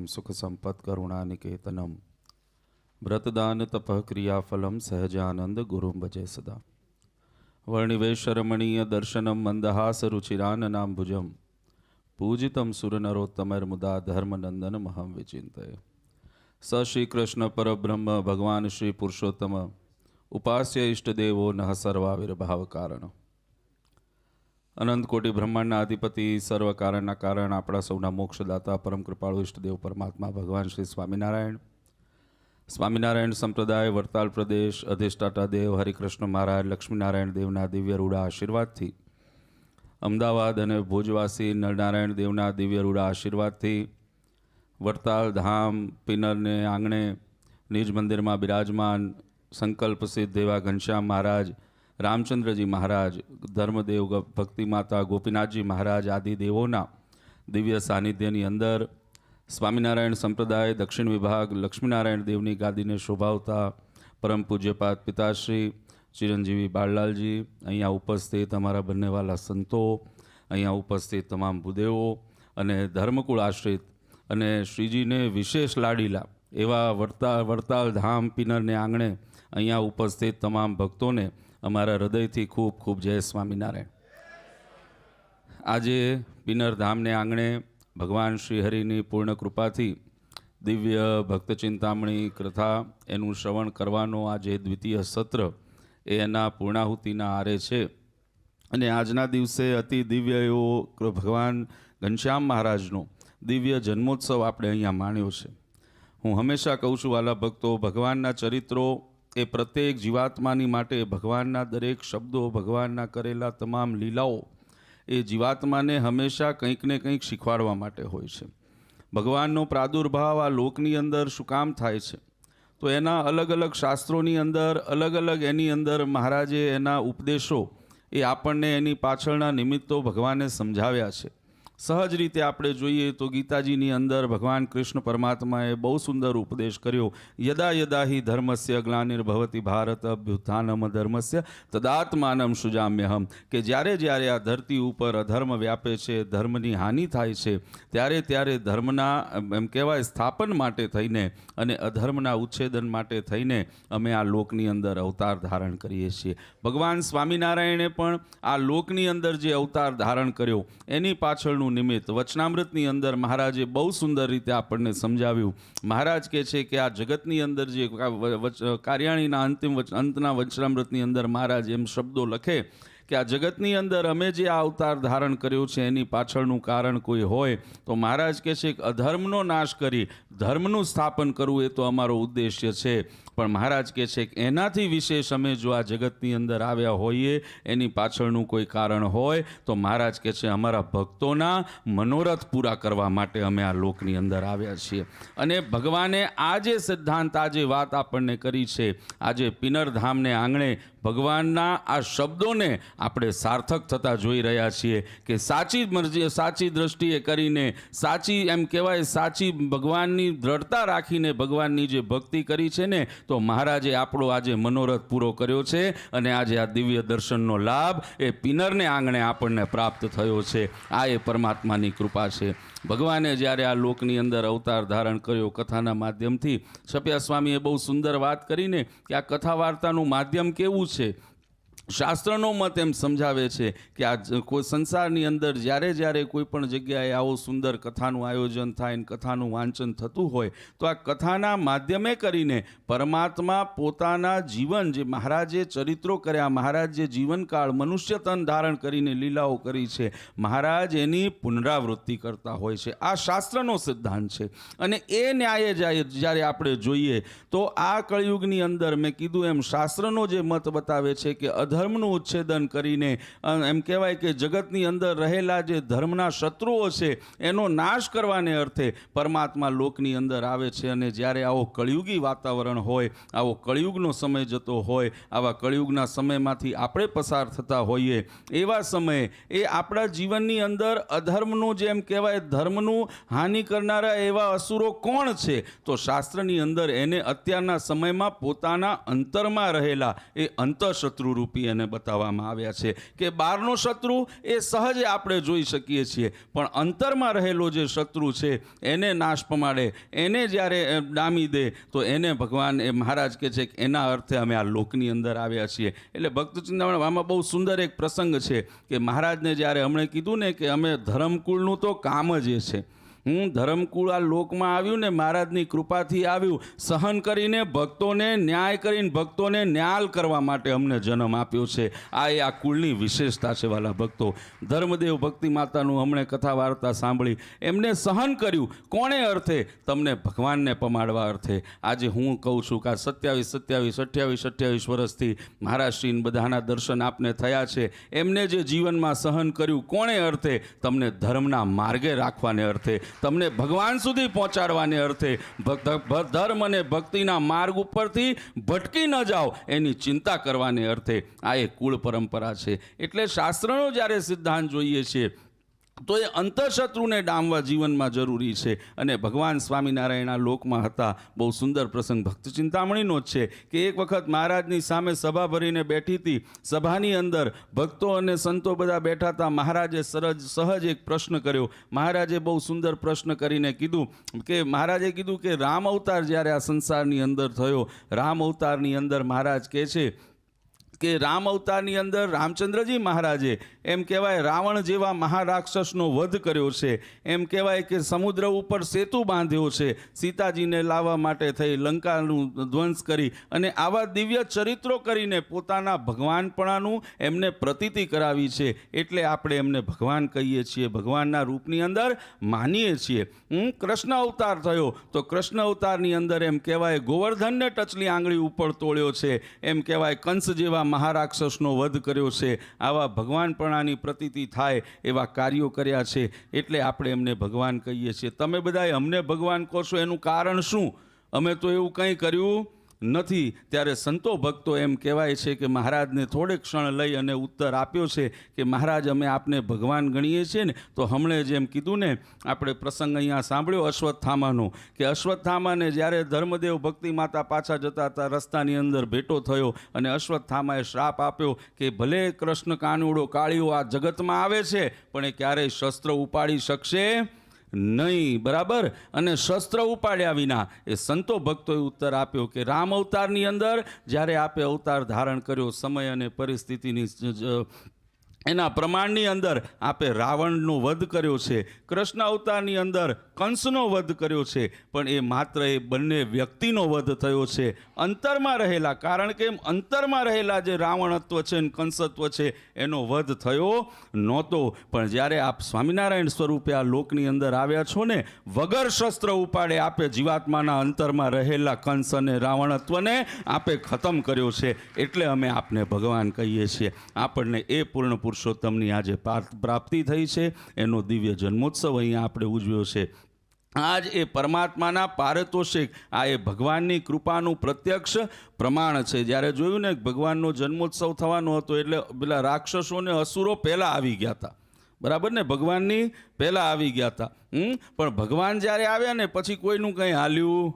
सुख संपत् करुणानिकेतनम व्रतदान तपः क्रियाफलम सहजानंद गुरुं भजे सदा। वर्णिवेशरमणीय दर्शनम मंदहास रुचिराननाम्बुजम पूजितं सुरनरोत्तमैर्मुदा धर्मनंदन महं विचिन्तये। स श्री कृष्ण परब्रह्म भगवान श्री पुरुषोत्तम उपास्य इष्टदेवो नः सर्वाविर्भाव कारण। अनंत कोटि ब्रह्मांडना अधिपति सर्व कारणना कारण आपણા સૌના મોક્ષદાતા પરમ કૃપાળુ ઇષ્ટદેવ પરમાત્મા ભગવાન શ્રી સ્વામિનારાયણ સંપ્રદાય વડતાલ પ્રદેશ અધિષ્ઠાતા દેવ હરિકૃષ્ણ મહારાજ લક્ષ્મીનારાયણ દેવના દિવ્ય રૂડા આશીર્વાદથી અમદાવાદ અને ભુજવાસી નરનારાયણ દેવના દિવ્ય રૂડા આશીર્વાદથી વડતાલ ધામ પિનરને આંગણે નિજ મંદિરમાં બિરાજમાન સંકલ્પ સિદ્ધ એવા ઘનશ્યામ મહારાજ, રામચંદ્રજી મહારાજ, ધર્મદેવ ભક્તિ માતા ગોપીનાથજી મહારાજ આદિ દેવોના દિવ્ય સાનિધ્યની અંદર સ્વામિનારાયણ સંપ્રદાય દક્ષિણ વિભાગ લક્ષ્મીનારાયણ દેવની ગાદીને શોભાવતા પરમ પૂજ્યપાદ પિતાશ્રી ચિરંજીવી બાળલાલજી, અહીંયા ઉપસ્થિત અમારા બંને વાલા સંતો, અહીંયા ઉપસ્થિત તમામ ભૂદેવો અને ધર્મકુળ આશ્રિત અને શ્રીજીને વિશેષ લાડીલા એવા વડતાલ ધામ પિનરને આંગણે અહીંયા ઉપસ્થિત તમામ ભક્તોને અમારા હૃદયથી ખૂબ ખૂબ જય સ્વામિનારાયણ। આજે પિનર ધામને આંગણે ભગવાન શ્રી હરિની પૂર્ણ કૃપાથી દિવ્ય ભક્ત ચિંતામણી કથા એનું શ્રવણ કરવાનો આજે દ્વિતીય સત્ર એ એના પૂર્ણાહુતિના આરે છે અને આજના દિવસે અતિ દિવ્ય એવો ભગવાન ઘનશ્યામ મહારાજનો દિવ્ય જન્મોત્સવ આપણે અહીંયા માણ્યો છે। હું હંમેશા કહું છું વાલા ભક્તો, ભગવાનના ચરિત્રો એ પ્રત્યેક જીવાત્માની માટે ભગવાનના દરેક શબ્દો, ભગવાનના કરેલા તમામ લીલાઓ એ જીવાત્માને હંમેશા કંઈક ને કંઈક શીખવાડવા માટે હોય છે। ભગવાનનો પ્રાદુર્ભાવ આ લોકની અંદર શું કામ થાય છે તો એના અલગ અલગ શાસ્ત્રોની અંદર અલગ અલગ એની અંદર મહારાજે એના ઉપદેશો એ આપણને એની પાછળના નિમિત્તો ભગવાને સમજાવ્યા છે। સહજ રીતે આપણે જોઈએ તો ગીતાજીની અંદર ભગવાન કૃષ્ણ પરમાત્માએ બહુ સુંદર ઉપદેશ કર્યો, યદા યદા હિ ધર્મસ્ય ગ્લાનિર્ભવતિ ભારત અભ્યુત્થાનમ ધર્મસ્ય તદાત્માનમ સૃજામ્યહમ, કે જ્યારે જ્યારે આ ધરતી ઉપર અધર્મ વ્યાપે છે, ધર્મની હાનિ થાય છે, ત્યારે ત્યારે ધર્મના એમ કહેવાય સ્થાપન માટે થઈને અને અધર્મના ઉચ્છેદન માટે થઈને અમે આ લોકની અંદર અવતાર ધારણ કરીએ છીએ। ભગવાન સ્વામિનારાયણે પણ આ લોકની અંદર જે અવતાર ધારણ કર્યો એની પાછળનું નિમિત્ત વચનામૃતની અંદર મહારાજે બહુ સુંદર રીતે આપણને સમજાવ્યું। મહારાજ કહે છે કે આ જગતની અંદર જે કાર્યાણીના અંતના વચનામૃતની અંદર મહારાજ એમ શબ્દો લખે કે આ જગતની અંદર અમે જે આ અવતાર ધારણ કર્યો છે એની પાછળનું કારણ કોઈ હોય તો મહારાજ કહે છે કે અધર્મનો નાશ કરી ધર્મનું સ્થાપન કરવું એ તો અમારો ઉદ્દેશ્ય છે, પણ મહારાજ કહે છે કે એનાથી વિશેષ અમે જો આ જગતની અંદર આવ્યા હોઈએ એની પાછળનું કોઈ કારણ હોય તો મહારાજ કહે છે અમારા ભક્તોના મનોરથ પૂરા કરવા માટે અમે આ લોકની અંદર આવ્યા છીએ। અને ભગવાને આ જે સિદ્ધાંત, આ જે વાત આપણને કરી છે, આજે પિનર ધામને આંગણે ભગવાનના આ શબ્દોને આપણે સાર્થક થતા જોઈ રહ્યા છીએ કે સાચી મરજી, સાચી દ્રષ્ટિએ કરીને, સાચી એમ કહેવાય સાચી ભગવાનની દ્રઢતા રાખીને ભગવાનની જે ભક્તિ કરી છે ને તો મહારાજે આપણો આજે મનોરથ પૂરો કર્યો છે અને આજે આ દિવ્ય દર્શનનો લાભ એ પિનરને આંગણે આપણને પ્રાપ્ત થયો છે। આ એ પરમાત્માની કૃપા છે। ભગવાને જ્યારે આ લોકની અંદર અવતાર ધારણ કર્યો કથાના માધ્યમથી, છપ્યા સ્વામીએ બહુ સુંદર વાત કરીને કે આ કથા વાર્તાનું માધ્યમ કેવું છે। શાસ્ત્રનો મત એમ સમજાવે છે કે આ કોઈ સંસારની અંદર જ્યારે જ્યારે કોઈ પણ જગ્યાએ આવો સુંદર કથાનું આયોજન થાય ને કથાનું વાંચન થતું હોય તો આ કથાના માધ્યમે કરીને પરમાત્મા પોતાના જીવન જે મહારાજે ચરિત્રો કર્યા, મહારાજ જે જીવનકાળ મનુષ્ય તન ધારણ કરીને લીલાઓ કરી છે, મહારાજ એની પુનરાવૃત્તિ કરતા હોય છે। આ શાસ્ત્રનો સિદ્ધાંત છે અને એ ન્યાયે જ્યારે આપણે જોઈએ તો આ કળિયુગની અંદર મેં કીધું એમ શાસ્ત્રનો જે મત બતાવે છે કે ધર્મનું ઉચ્છેદન કરીને એમ કહેવાય કે જગતની અંદર રહેલા જે ધર્મના શત્રુઓ છે એનો નાશ કરવાને અર્થે પરમાત્મા લોકની અંદર આવે છે। અને જ્યારે આવો કળિયુગી વાતાવરણ હોય, આવો કળિયુગનો સમય જતો હોય, આવા કળિયુગના સમયમાંથી આપણે પસાર થતા હોઈએ એવા સમયે એ આપણા જીવનની અંદર અધર્મનું જે એમ કહેવાય ધર્મનું હાનિ કરનારા એવા અસુરો કોણ છે તો શાસ્ત્રની અંદર એને અત્યારના સમયમાં પોતાના અંતરમાં રહેલા એ અંતઃશત્રુ રૂપી અને બતાવવામાં આવ્યા છે કે બહારનો શત્રુ એ સહજે આપણે જોઈ શકીએ છીએ, પણ અંતરમાં રહેલો જે શત્રુ છે એને નાશ પમાડે, એને જ્યારે ડામી દે તો એને ભગવાન એ મહારાજ કહે છે કે એના અર્થે અમે આ લોકની અંદર આવ્યા છીએ. એટલે ભક્ત ચિંતામણી આમાં બહુ સુંદર એક પ્રસંગ છે કે મહારાજને જ્યારે હમણાં કીધું ને કે અમે ધર્મકુળનું તો કામ જ એ છે, ધર્મકુળ આ લોકમાં આવ્યું ને મહારાજની કૃપાથી આવ્યું, સહન કરીને ભક્તોને ન્યાય કરીને ભક્તોને ન્યાલ કરવા માટે અમને જન્મ આપ્યો છે. આ કુળની વિશેષતા છે વાલા ભક્તો. ધર્મદેવ ભક્તિ માતાનું હમણે કથા વાર્તા સાંભળી, એમને સહન કર્યું કોણે અર્થે? તમને ભગવાનને પમાડવા અર્થે. આજે હું કહું છું કે 27 વર્ષથી મહારાજશ્રીને બધાના દર્શન આપને થયા છે, એમને જે જીવનમાં સહન કર્યું કોણે અર્થે? તમને ધર્મના માર્ગે રાખવાને અર્થે, તમને ભગવાન સુધી પહોંચાડવાને અર્થે. ધર્મ અને ભક્તિના માર્ગ ઉપરથી ભટકી ન જાઓ એની ચિંતા કરવાને અર્થે. આ એક કુળ પરંપરા છે. એટલે શાસ્ત્રનો જ્યારે સિદ્ધાંત જોઈએ છીએ તો એ અંતઃશત્રુને ડામવા જીવનમાં જરૂરી છે. અને ભગવાન સ્વામિનારાયણ આ લોકમાં હતા. બહુ સુંદર પ્રસંગ ભક્ત ચિંતામણીનો જ છે કે એક વખત મહારાજની સામે સભા ભરીને બેઠી હતી. સભાની અંદર ભક્તો અને સંતો બધા બેઠા હતા. મહારાજે સહજ એક પ્રશ્ન કર્યો. મહારાજે બહુ સુંદર પ્રશ્ન કરીને કીધું કે રામ અવતાર જ્યારે આ સંસારની અંદર થયો, રામ અવતારની અંદર મહારાજ કહે છે કે રામ અવતારની અંદર રામચંદ્રજી મહારાજે એમ કહેવાય રાવણ જેવા મહારાક્ષસનો વધ કર્યો છે. એમ કહેવાય કે સમુદ્ર ઉપર સેતુ બાંધ્યો છે, સીતાજીને લાવવા માટે થઈ લંકાનું ધ્વંસ કરી, અને આવા દિવ્ય ચરિત્રો કરીને પોતાના ભગવાનપણાનું એમને પ્રતીતિ કરાવી છે. એટલે આપણે એમને ભગવાન કહીએ છીએ, ભગવાનના રૂપની અંદર માનીએ છીએ. કૃષ્ણ અવતાર થયો તો કૃષ્ણ અવતારની અંદર એમ કહેવાય ગોવર્ધનને ટચલી આંગળી ઉપર તોડ્યો છે. એમ કહેવાય કંસ જેવા મહારાક્ષસનો વધ કર્યો છે. આવા ભગવાનપણાની પ્રતીતિ થાય એવા કાર્યો કર્યા છે. એટલે આપણે એમને ભગવાન કહીએ છીએ. તમે બધાએ અમને ભગવાન કહો છો, એનું કારણ શું? અમે તો એવું કંઈ કર્યું નથી. ત્યારે સંતો ભક્તો એમ કહેવાય છે કે મહારાજને થોડેક ક્ષણ લઈ અને ઉત્તર આપ્યો છે કે મહારાજ અમે આપને ભગવાન ગણીએ છીએ ને. તો હમણે જેમ કીધું ને, આપણે પ્રસંગ અહીંયા સાંભળ્યો અશ્વત્થામાનો, કે અશ્વત્થામાને જ્યારે ધર્મદેવ ભક્તિ માતા પાછા જતા હતા, રસ્તાની અંદર ભેટો થયો અને અશ્વત્થામાએ શ્રાપ આપ્યો કે ભલે કૃષ્ણ કાનુડો કાળીઓ આ જગતમાં આવે છે પણ એ ક્યારેય શસ્ત્ર ઉપાડી શકશે નહીં. બરાબર? અને શસ્ત્ર ઉપાડ્યા વિના એ સંતો ભક્તોએ ઉત્તર આપ્યો કે રામ અવતારની અંદર જ્યારે આપે અવતાર ધારણ કર્યો, સમય અને પરિસ્થિતિની એના પ્રમાણની અંદર આપે રાવણનો વધ કર્યો છે. કૃષ્ણ અવતારની અંદર કંસનો વધ કર્યો છે. પણ એ માત્ર એ બંને વ્યક્તિનો વધ થયો છે. અંતરમાં રહેલા, કારણ કે અંતરમાં રહેલા જે રાવણત્વ છે ને કંસત્વ છે એનો વધ થયો નહોતો. પણ જ્યારે આપ સ્વામિનારાયણ સ્વરૂપે આ લોકની અંદર આવ્યા છો ને, વગર શસ્ત્ર ઉપાડે આપે જીવાત્માના અંતરમાં રહેલા કંસ અને રાવણત્વને આપે ખતમ કર્યો છે. એટલે અમે આપને ભગવાન કહીએ છીએ. આપણને એ પૂર્ણ પુરુષોત્તમની આજે પ્રાપ્તિ થઈ છે. એનો દિવ્ય જન્મોત્સવ અહીંયા આપણે ઉજવ્યો છે. આજ એ પરમાત્માના પારિતોષિક, આ એ ભગવાનની કૃપાનું પ્રત્યક્ષ પ્રમાણ છે. જ્યારે જોયું ને ભગવાનનો જન્મોત્સવ થવાનો હતો એટલે પેલા રાક્ષસો ને અસુરો પહેલાં આવી ગયા હતા. બરાબર ને? ભગવાનની પહેલાં આવી ગયા હતા. પણ ભગવાન જ્યારે આવ્યા ને પછી કોઈનું કંઈ હાલ્યું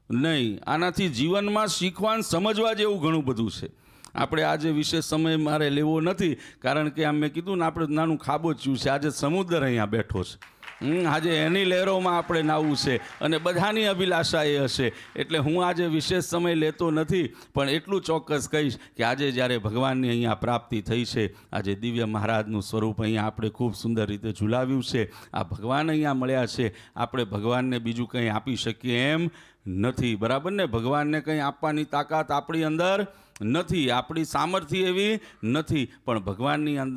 નહીં. આનાથી જીવનમાં શીખવાનું સમજવા જેવું ઘણું બધું છે. આપણે આજે વિશેષ સમય મારે લેવો નથી, કારણ કે આમ મેં કીધું ને આપણે નાનું ખાબોચ્યું છે. આજે સમુદ્ર અહીંયા બેઠો છે. આજે એની લહેરોમાં આપણે નાવું છે અને બધાની અભિલાષા એ હશે. એટલે હું આજે વિશેષ સમય લેતો નથી, પણ એટલું ચોક્કસ કહીશ કે આજે જ્યારે ભગવાનની અહીંયા પ્રાપ્તિ થઈ છે, આજે દિવ્ય મહારાજનું સ્વરૂપ અહીંયા આપણે ખૂબ સુંદર રીતે ઝુલાવ્યું છે. આ ભગવાન અહીંયા મળ્યા છે. આપણે ભગવાનને બીજું કંઈ આપી શકીએ એમ નથી. બરાબર ને? ભગવાનને કંઈ આપવાની તાકાત આપણી અંદર નથી, આપણી સામર્થ્ય એવી નથી. પણ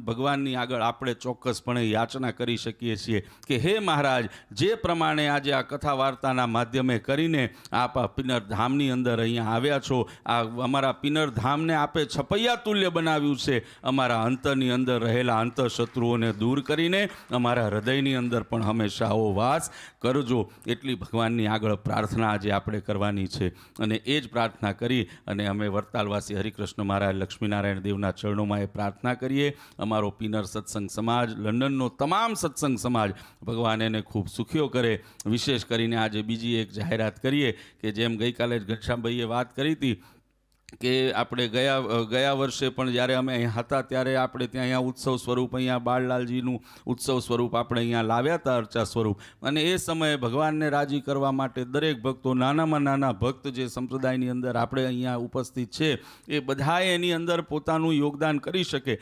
ભગવાનની આગળ આપણે ચોક્કસપણે યાચના કરી શકીએ છીએ કે હે મહારાજ, જે પ્રમાણે આજે આ કથા વાર્તાના માધ્યમે કરીને આપ આ પિનરધામની અંદર અહીંયા આવ્યા છો, આ અમારા પિનરધામને આપે છપૈયા તુલ્ય બનાવ્યું છે. અમારા અંતરની અંદર રહેલા અંતઃશત્રુઓને દૂર કરીને અમારા હૃદયની અંદર પણ હંમેશા આવો વાસ કરજો. એટલી ભગવાનની આગળ પ્રાર્થના આજે આપણે કરવાની છે. અને એ જ પ્રાર્થના કરી અને અમે વરતાલવાસી હરિકૃષ્ણ મહારાજ લક્ષ્મીનારાયણ દેવના ચરણોમાં એ પ્રાર્થના કરીએ. અમારો પિનર સત્સંગ સમાજ, લંડનનો તમામ સત્સંગ સમાજ, ભગવાન એને ખૂબ સુખીઓ કરે. વિશેષ કરીને આજે બીજી એક જાહેરાત કરીએ કે જેમ ગઈકાલે જ ઘનશ્યામભાઈએ વાત કરી હતી કે આપણે ગયા વર્ષે પણ જ્યારે અમે અહીંયા હતા ત્યારે આપણે ત્યાં અહીંયા ઉત્સવ સ્વરૂપ અહીંયા બાળલાલજીનું ઉત્સવ સ્વરૂપ આપણે અહીંયા લાવ્યા હતા અર્ચા સ્વરૂપ, અને એ સમયે ભગવાનને રાજી કરવા માટે દરેક ભક્તો, નાનામાં નાના ભક્ત જે સંપ્રદાયની અંદર આપણે અહીંયા ઉપસ્થિત છે એ બધાએ એની અંદર પોતાનું યોગદાન કરી શકે.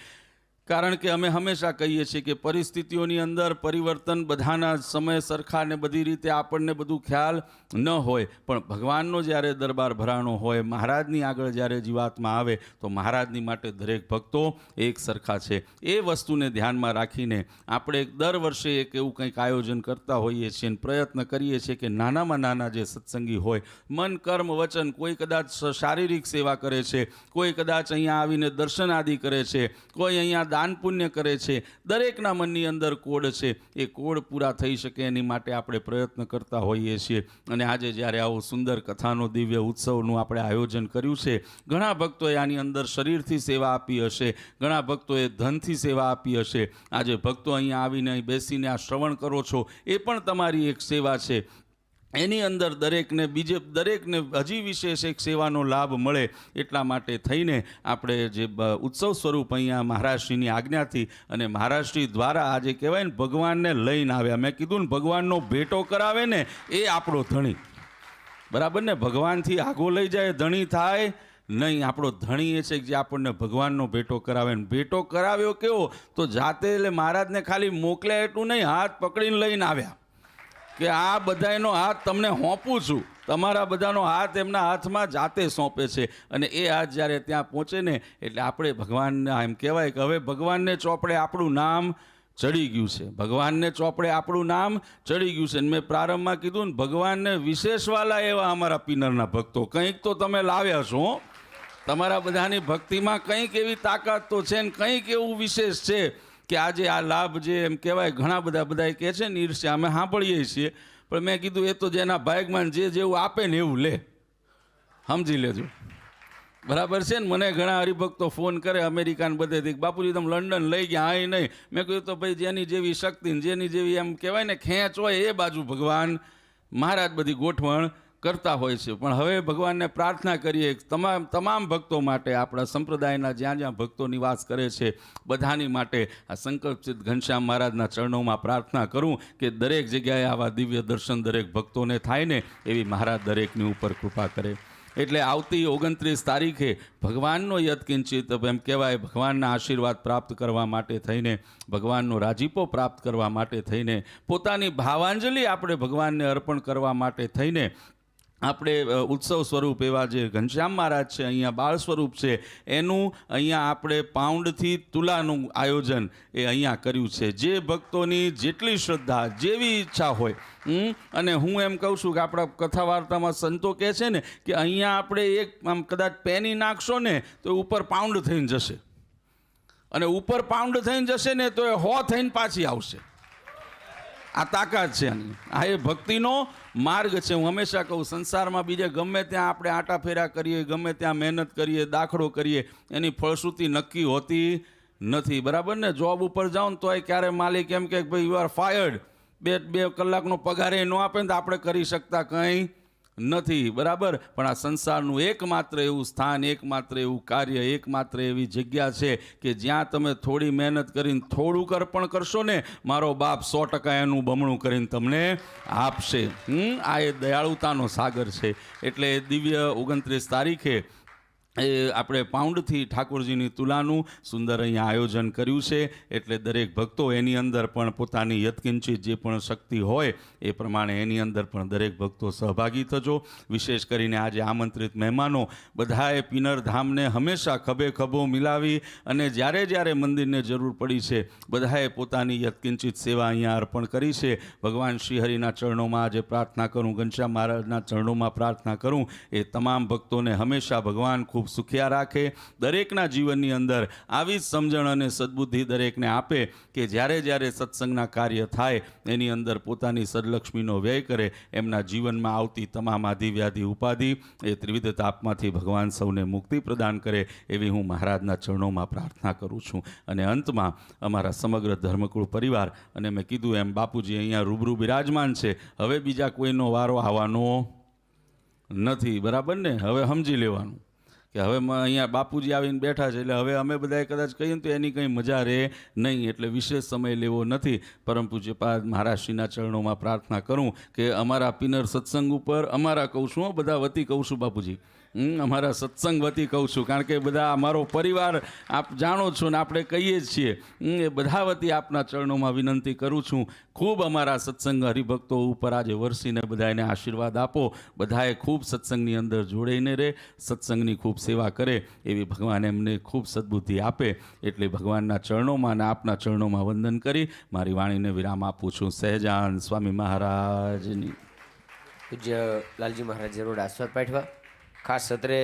કારણ કે અમે હંમેશા કહીએ છીએ કે પરિસ્થિતિઓની અંદર પરિવર્તન બધાના સમય સરખા ને બધી રીતે આપણને બધું ખ્યાલ ન હોય, પણ ભગવાનનો જ્યારે દરબાર ભરાણો હોય, મહારાજની આગળ જ્યારે જીવાત્મા આવે તો મહારાજની માટે દરેક ભક્તો એક સરખા છે. એ વસ્તુને ધ્યાનમાં રાખીને આપણે દર વર્ષે એક એવું કંઈક આયોજન કરતા હોઈએ છીએ અને પ્રયત્ન કરીએ છીએ કે નાનામાં નાના જે સત્સંગી હોય, મન કર્મ વચન, કોઈ કદાચ શારીરિક સેવા કરે છે, કોઈ કદાચ અહીંયા આવીને દર્શન આદિ કરે છે, કોઈ અહીંયા દાન પુણ્ય કરે છે, દરેકના મનની અંદર કોડ છે, એ કોડ પૂરા થઈ શકે એની માટે આપણે પ્રયત્ન કરતા હોઈએ છીએ. અને આજે જ્યારે આવો સુંદર કથાનો દિવ્ય ઉત્સવનું આપણે આયોજન કર્યું છે, ઘણા ભક્તોએ આની અંદર શરીરથી સેવા આપી હશે, ઘણા ભક્તોએ ધનથી સેવા આપી હશે. આજે ભક્તો અહીંયા આવીને બેસીને આ શ્રવણ કરો છો એ પણ તમારી એક સેવા છે. એની અંદર દરેકને હજી વિશેષ એક સેવાનો લાભ મળે એટલા માટે થઈને આપણે જે ઉત્સવ સ્વરૂપ અહીંયા મહારાજશ્રીની આજ્ઞાથી અને મહારાજશ્રી દ્વારા આજે કહેવાય ને ભગવાનને લઈને આવ્યા. મેં કીધું ને, ભગવાનનો ભેટો કરાવે ને એ આપણો ધણી, બરાબર ને? ભગવાનથી આગો લઈ જાય ધણી થાય નહીં. આપણો ધણી એ છે કે જે આપણને ભગવાનનો ભેટો કરાવે. ને ભેટો કરાવ્યો કેવો, તો જાતે એટલે મહારાજને ખાલી મોકલ્યા એટલું નહીં, હાથ પકડીને લઈને આવ્યા કે આ બધાનો હાથ તમને સોંપું છું. તમારા બધાનો હાથ એમના હાથમાં જાતે સોંપે છે. અને એ હાથ જ્યારે ત્યાં પહોંચે ને એટલે આપણે ભગવાનને એમ કહેવાય કે હવે ભગવાનને ચોપડે આપણું નામ ચડી ગયું છે. ભગવાનને ચોપડે આપણું નામ ચડી ગયું છે. અને મેં પ્રારંભમાં કીધું ને, ભગવાનને વિશેષવાલા એવા અમારા પિનરના ભક્તો, કંઈક તો તમે લાવ્યા છો. તમારા બધાની ભક્તિમાં કંઈક એવી તાકાત તો છે ને કંઈક એવું વિશેષ છે કે આજે આ લાભ જે એમ કહેવાય, ઘણા બધા કહે છે ને ઈર્ષ્યા, અમે સાંભળીએ છીએ, પણ મેં કીધું એ તો જેના ભાગમાં જે જેવું આપે ને એવું લે, સમજી લેજો, બરાબર છે ને? મને ઘણા હરિભક્તો ફોન કરે અમેરિકાને બધેથી, બાપુજી તમે લંડન લઈ ગયા, અહીં નહીં. મેં કહ્યું તો ભાઈ જેની જેવી શક્તિ ને જેની જેવી એમ કહેવાય ને ખેંચ હોય એ બાજુ ભગવાન મહારાજ બધી ગોઠવણ કરતા હોય છે. પણ હવે ભગવાનને પ્રાર્થના કરીએ તમામ ભક્તો માટે, આપણા સંપ્રદાયના જ્યાં જ્યાં ભક્તો નિવાસ કરે છે બધાની માટે આ સંકલ્પચિત ઘનશ્યામ મહારાજના ચરણોમાં પ્રાર્થના કરું કે દરેક જગ્યાએ આવા દિવ્ય દર્શન દરેક ભક્તોને થાય ને એવી મહારાજ દરેકની ઉપર કૃપા કરે. એટલે આવતી 29 તારીખે ભગવાનનો યત્કિંચિત એમ કહેવાય, ભગવાનના આશીર્વાદ પ્રાપ્ત કરવા માટે થઈને, ભગવાનનો રાજીપો પ્રાપ્ત કરવા માટે થઈને, પોતાની ભાવાંજલિ આપણે ભગવાનને અર્પણ કરવા માટે થઈને આપણે ઉત્સવ સ્વરૂપ એવા જે ઘનશ્યામ મહારાજ છે, અહીંયા બાળ સ્વરૂપ છે, એનું અહીંયા આપણે પાઉન્ડથી તુલાનું આયોજન એ અહીંયા કર્યું છે. જે ભક્તોની જેટલી શ્રદ્ધા, જેવી ઈચ્છા હોય. અને હું એમ કહું છું કે આપણા કથા વાર્તામાં સંતો કહે છે ને કે અહીંયા આપણે એક આમ કદાચ પેની નાખશો ને તો ઉપર પાઉન્ડ થઈને જશે, અને ઉપર પાઉન્ડ થઈને જશે ને તો એ 100 થઈને પાછી આવશે. આ તાકાત છે આની, આ એ ભક્તિનો માર્ગ છે. હું હંમેશા કહું, સંસારમાં બીજે ગમે ત્યાં આપણે આટા ફેરા કરીએ, ગમે ત્યાં મહેનત કરીએ, દાખલો કરીએ, એની ફળશ્રુતિ નક્કી હોતી નથી, બરાબર ને? જોબ ઉપર જાઓ ને તોય ક્યારે માલિક એમ કે ભાઈ યુ આર ફાયર્ડ, બે કલાકનો પગાર એ ન આપે ને તો આપણે કરી શકતા કંઈ નથી, બરાબર? પણ આ સંસારનું એકમાત્ર એવું સ્થાન, એકમાત્ર એવું કાર્ય, એકમાત્ર એવી જગ્યા છે કે જ્યાં તમે થોડી મહેનત કરીને થોડુંક અર્પણ કરશો ને, મારો બાપ 100% એનું બમણું કરીને તમને આપશે. આ એ દયાળુતાનો સાગર છે. એટલે દિવ્ય 29 તારીખે એ આપણે પાઉન્ડથી ઠાકોરજીની તુલાનું સુંદર અહીંયા આયોજન કર્યું છે. એટલે દરેક ભક્તો એની અંદર પણ પોતાની યત્કિંચિત જે પણ શક્તિ હોય એ પ્રમાણે એની અંદર પણ દરેક ભક્તો સહભાગી થજો. વિશેષ કરીને આજે આમંત્રિત મહેમાનો બધાએ પિનર ધામને હંમેશા ખભે ખભો મિલાવી અને જ્યારે જ્યારે મંદિરને જરૂર પડી છે બધાએ પોતાની યત્કિંચિત સેવા અહીંયા અર્પણ કરી છે. ભગવાન શ્રીહરિના ચરણોમાં આજે પ્રાર્થના કરું, ઘનશ્યામ મહારાજના ચરણોમાં પ્રાર્થના કરું, એ તમામ ભક્તોને હંમેશા ભગવાન ખૂબ સુખિયા રાખે, દરેકના જીવનની અંદર આવી જ સમજણ અને સદબુદ્ધિ દરેકને આપે કે જ્યારે જ્યારે સત્સંગના કાર્ય થાય એની અંદર પોતાની સદલક્ષ્મીનો વ્યય કરે, એમના જીવનમાં આવતી તમામ આધિ વ્યાધિ ઉપાધિ એ ત્રિવિધ તાપમાંથી ભગવાન સૌને મુક્તિ પ્રદાન કરે એવી હું મહારાજના ચરણોમાં પ્રાર્થના કરું છું. અને અંતમાં અમારા સમગ્ર ધર્મકુળ પરિવાર, અને મેં કીધું એમ બાપુજી અહીંયા રૂબરૂ બિરાજમાન છે, હવે બીજા કોઈનો વારો આવવાનો નથી, બરાબર ને? હવે સમજી લેવાનું કે હવે અહીંયા બાપુજી આવીને બેઠા છે એટલે હવે અમે બધાએ કદાચ કહીએ ને તો એની કંઈ મજા રહે નહીં, એટલે વિશેષ સમય લેવો નથી. પરમ પૂજ્યપાદ મહારાજશ્રીના ચરણોમાં પ્રાર્થના કરું કે અમારા પિનર સત્સંગ ઉપર, અમારા કહું છું બધા વતી કહું છું બાપુજી, અમારા સત્સંગ વતી કહું છું, કારણ કે બધા અમારો પરિવાર આપ જાણો છો ને આપણે કહીએ જ છીએ, એ બધા વતી આપના ચરણોમાં વિનંતી કરું છું. ખૂબ અમારા સત્સંગ હરિભક્તો ઉપર આજે વરસીને બધાને આશીર્વાદ આપો, બધાએ ખૂબ સત્સંગની અંદર જોડાઈને રહે, સત્સંગની ખૂબ સેવા કરે એવી ભગવાન એમને ખૂબ સદબુદ્ધિ આપે. એટલે ભગવાનના ચરણોમાં અને આપના ચરણોમાં વંદન કરી મારી વાણીને વિરામ આપું છું. સહેજાન સ્વામી મહારાજની. પૂજ્ય લાલજી મહારાજ જરૂર આસ્વાદ પાઠવા. ખાસ સત્રે